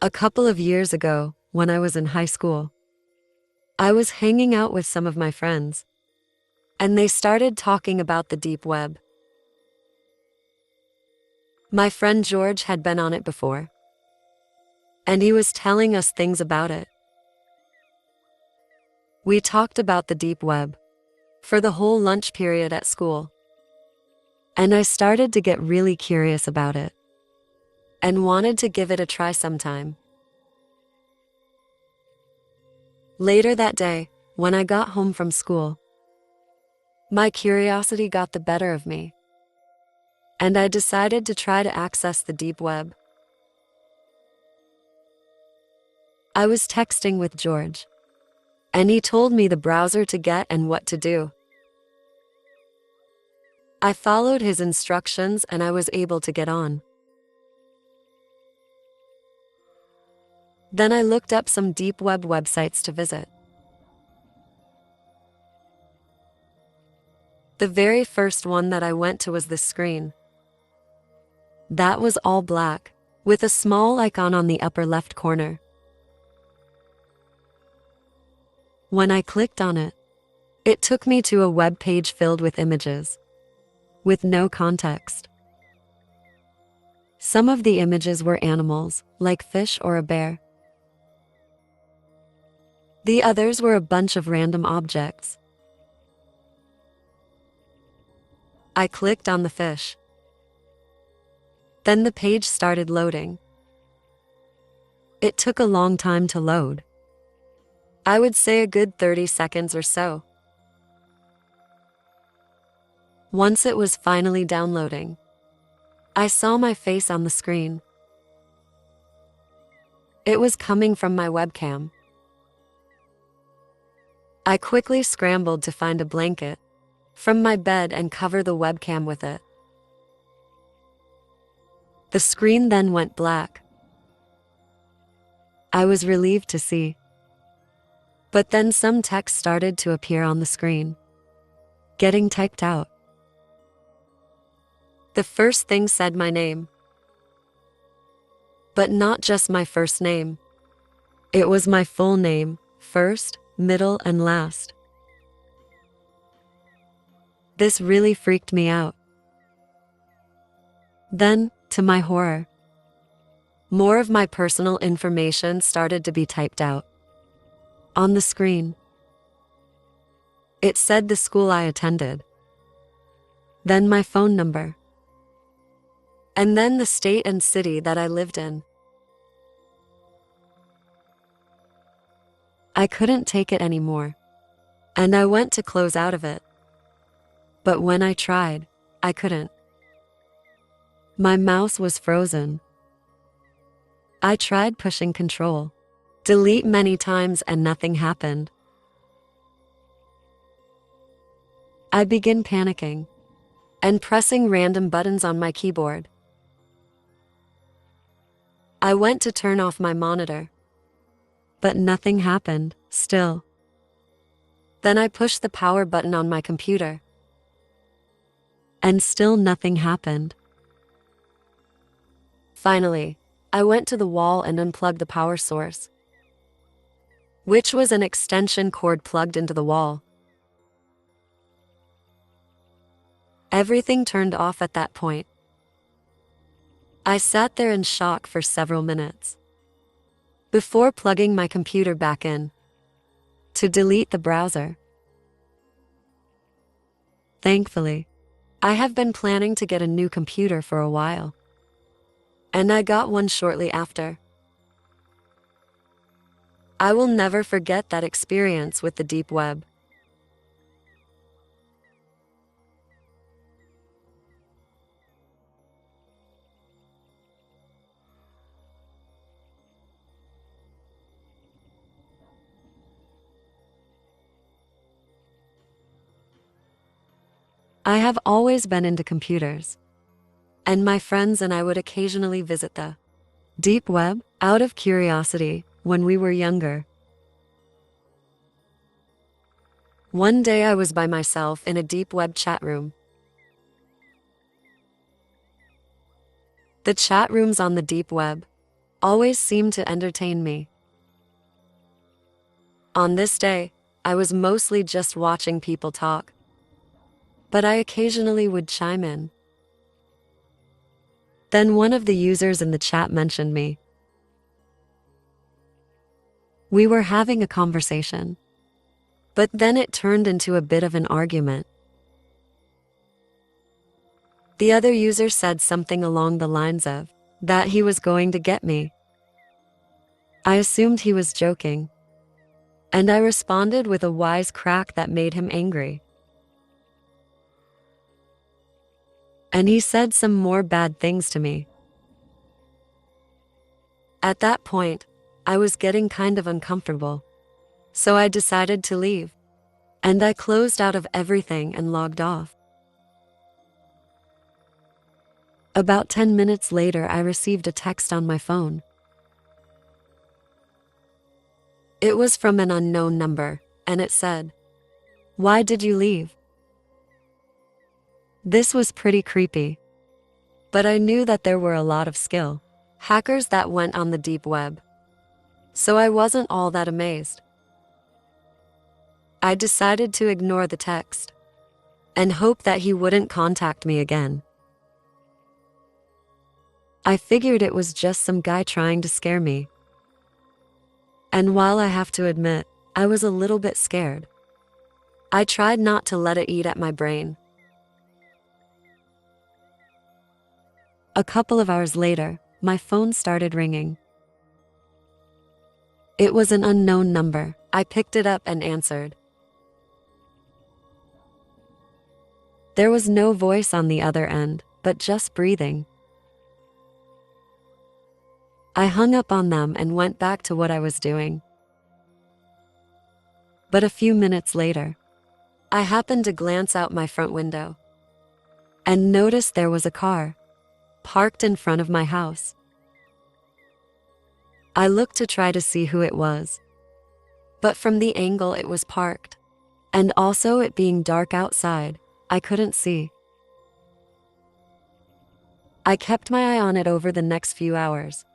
A couple of years ago, when I was in high school, I was hanging out with some of my friends, and they started talking about the deep web. My friend George had been on it before, and he was telling us things about it. We talked about the deep web for the whole lunch period at school, and I started to get really curious about it and wanted to give it a try sometime. Later that day, when I got home from school, my curiosity got the better of me, and I decided to try to access the deep web. I was texting with George, and he told me the browser to get and what to do. I followed his instructions and I was able to get on. Then I looked up some deep web websites to visit. The very first one that I went to was this screen. That was all black, with a small icon on the upper left corner. When I clicked on it, it took me to a web page filled with images, with no context. Some of the images were animals, like fish or a bear. The others were a bunch of random objects. I clicked on the fish. Then the page started loading. It took a long time to load. I would say a good 30 seconds or so. Once it was finally downloading, I saw my face on the screen. It was coming from my webcam. I quickly scrambled to find a blanket from my bed and cover the webcam with it. The screen then went black. I was relieved to see. But then some text started to appear on the screen, getting typed out. The first thing said my name. But not just my first name. It was my full name, first, middle, and last. This really freaked me out. Then, to my horror, more of my personal information started to be typed out. On the screen, it said the school I attended, then my phone number, and then the state and city that I lived in. I couldn't take it anymore, and I went to close out of it. But when I tried, I couldn't. My mouse was frozen. I tried pushing Control, Delete many times and nothing happened. I began panicking and pressing random buttons on my keyboard. I went to turn off my monitor, but nothing happened, still. Then I pushed the power button on my computer, and still nothing happened. Finally, I went to the wall and unplugged the power source, which was an extension cord plugged into the wall. Everything turned off at that point. I sat there in shock for several minutes before plugging my computer back in to delete the browser. Thankfully, I have been planning to get a new computer for a while, and I got one shortly after. I will never forget that experience with the deep web. I have always been into computers, and my friends and I would occasionally visit the deep web out of curiosity when we were younger. One day I was by myself in a deep web chat room. The chat rooms on the deep web always seemed to entertain me. On this day, I was mostly just watching people talk, but I occasionally would chime in. Then one of the users in the chat mentioned me. We were having a conversation, but then it turned into a bit of an argument. The other user said something along the lines of that he was going to get me. I assumed he was joking, and I responded with a wise crack that made him angry. And he said some more bad things to me. At that point, I was getting kind of uncomfortable, so I decided to leave, and I closed out of everything and logged off. About 10 minutes later, I received a text on my phone. It was from an unknown number, and it said, "Why did you leave?" This was pretty creepy, but I knew that there were a lot of skilled hackers that went on the deep web, so I wasn't all that amazed. I decided to ignore the text and hope that he wouldn't contact me again. I figured it was just some guy trying to scare me. And while I have to admit, I was a little bit scared, I tried not to let it eat at my brain. A couple of hours later, my phone started ringing. It was an unknown number. I picked it up and answered. There was no voice on the other end, but just breathing. I hung up on them and went back to what I was doing. But a few minutes later, I happened to glance out my front window and noticed there was a car parked in front of my house. I looked to try to see who it was, but from the angle it was parked, and also it being dark outside, I couldn't see. I kept my eye on it over the next few hours.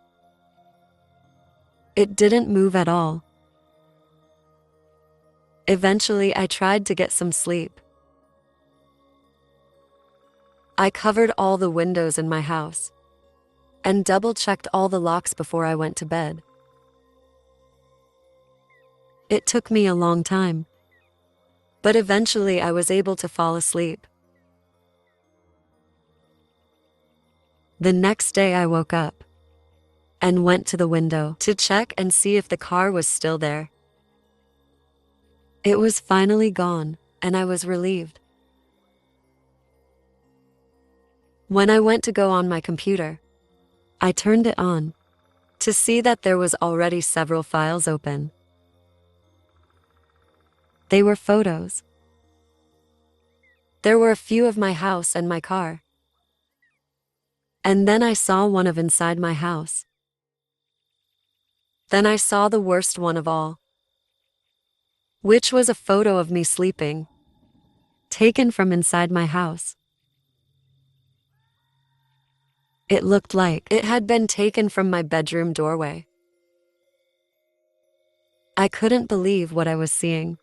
It didn't move at all. Eventually, I tried to get some sleep. I covered all the windows in my house and double-checked all the locks before I went to bed. It took me a long time, but eventually I was able to fall asleep. The next day I woke up and went to the window to check and see if the car was still there. It was finally gone, and I was relieved. When I went to go on my computer, I turned it on to see that there was already several files open. They were photos. There were a few of my house and my car. And then I saw one of inside my house. Then I saw the worst one of all, which was a photo of me sleeping, taken from inside my house. It looked like it had been taken from my bedroom doorway. I couldn't believe what I was seeing.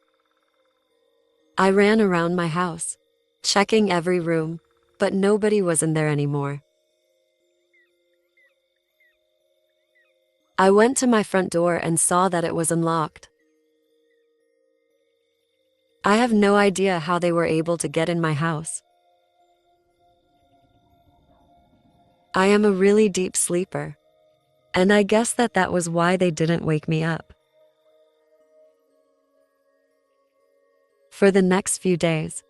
I ran around my house, checking every room, but nobody was in there anymore. I went to my front door and saw that it was unlocked. I have no idea how they were able to get in my house. I am a really deep sleeper, and I guess that was why they didn't wake me up. For the next few days,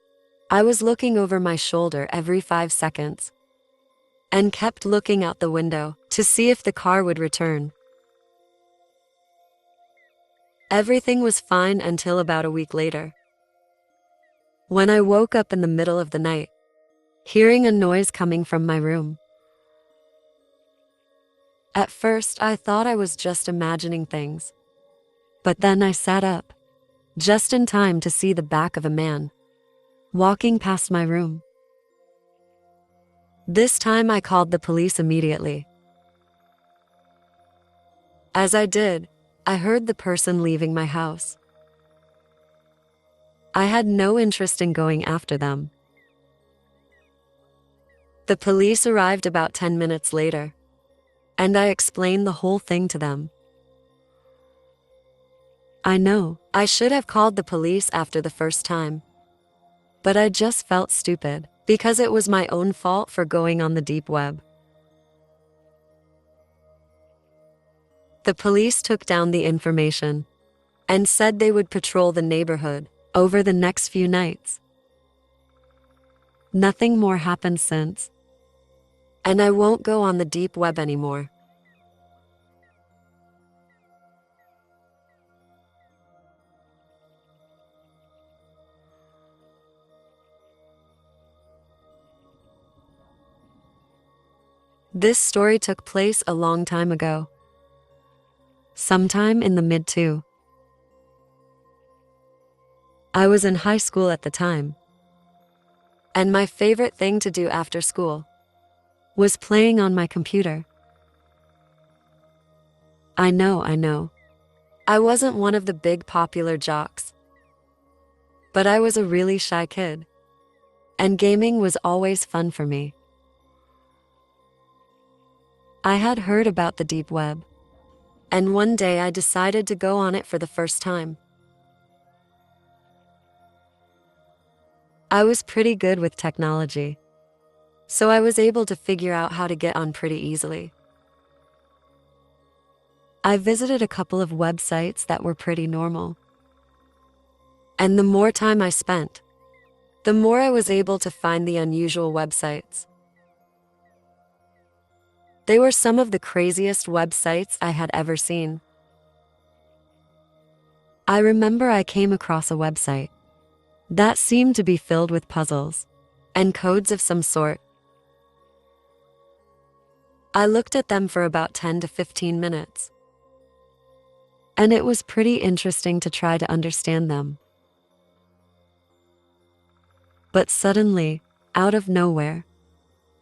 I was looking over my shoulder every 5 seconds and kept looking out the window to see if the car would return. Everything was fine until about a week later, when I woke up in the middle of the night, hearing a noise coming from my room. At first, I thought I was just imagining things, but then I sat up, just in time to see the back of a man walking past my room. This time I called the police immediately. As I did, I heard the person leaving my house. I had no interest in going after them. The police arrived about 10 minutes later, and I explained the whole thing to them. I know, I should have called the police after the first time, but I just felt stupid because it was my own fault for going on the deep web. The police took down the information and said they would patrol the neighborhood over the next few nights. Nothing more happened since, and I won't go on the deep web anymore. This story took place a long time ago, sometime in the mid-2. I was in high school at the time, and my favorite thing to do after school was playing on my computer. I know. I wasn't one of the big popular jocks, but I was a really shy kid, and gaming was always fun for me. I had heard about the deep web, and one day I decided to go on it for the first time. I was pretty good with technology, so I was able to figure out how to get on pretty easily. I visited a couple of websites that were pretty normal, and the more time I spent, the more I was able to find the unusual websites. They were some of the craziest websites I had ever seen. I remember I came across a website that seemed to be filled with puzzles and codes of some sort. I looked at them for about 10 to 15 minutes, and it was pretty interesting to try to understand them. But suddenly, out of nowhere,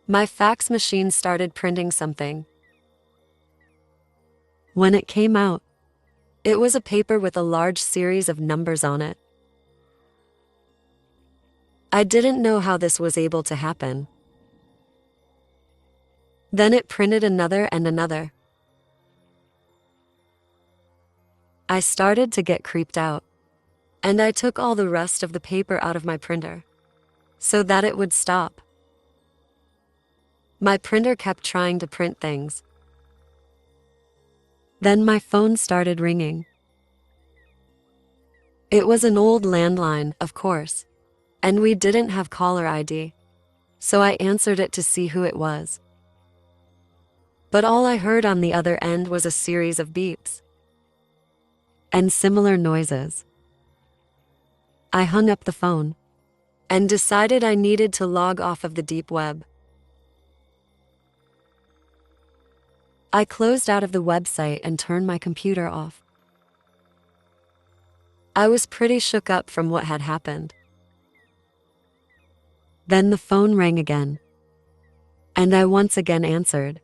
my fax machine started printing something. When it came out, it was a paper with a large series of numbers on it. I didn't know how this was able to happen. Then it printed another and another. I started to get creeped out, and I took all the rest of the paper out of my printer so that it would stop. My printer kept trying to print things. Then my phone started ringing. It was an old landline, of course, and we didn't have caller ID, so I answered it to see who it was. But all I heard on the other end was a series of beeps and similar noises. I hung up the phone and decided I needed to log off of the deep web. I closed out of the website and turned my computer off. I was pretty shook up from what had happened. Then the phone rang again, and I once again answered,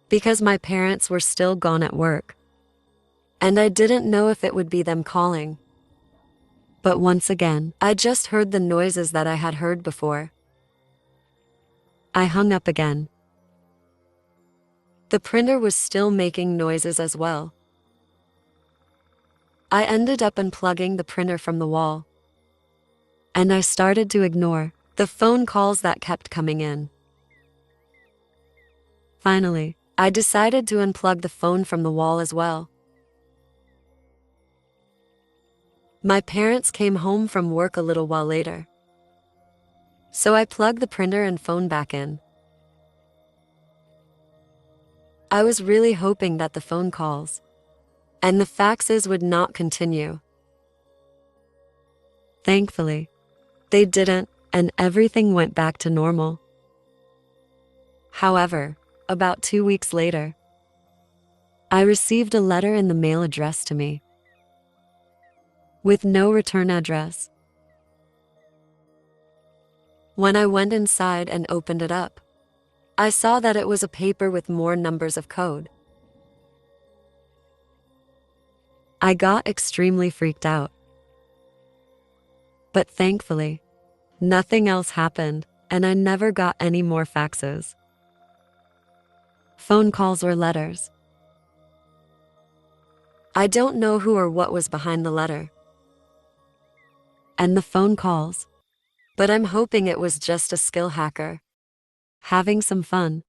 because my parents were still gone at work, and I didn't know if it would be them calling. But once again, I just heard the noises that I had heard before. I hung up again. The printer was still making noises as well. I ended up unplugging the printer from the wall, and I started to ignore the phone calls that kept coming in. Finally, I decided to unplug the phone from the wall as well. My parents came home from work a little while later, so I plugged the printer and phone back in. I was really hoping that the phone calls and the faxes would not continue. Thankfully, they didn't, and everything went back to normal. However, about 2 weeks later, I received a letter in the mail addressed to me, with no return address. When I went inside and opened it up, I saw that it was a paper with more numbers of code. I got extremely freaked out. But thankfully, nothing else happened, and I never got any more faxes, phone calls, or letters. I don't know who or what was behind the letter and the phone calls, but I'm hoping it was just a skill hacker having some fun.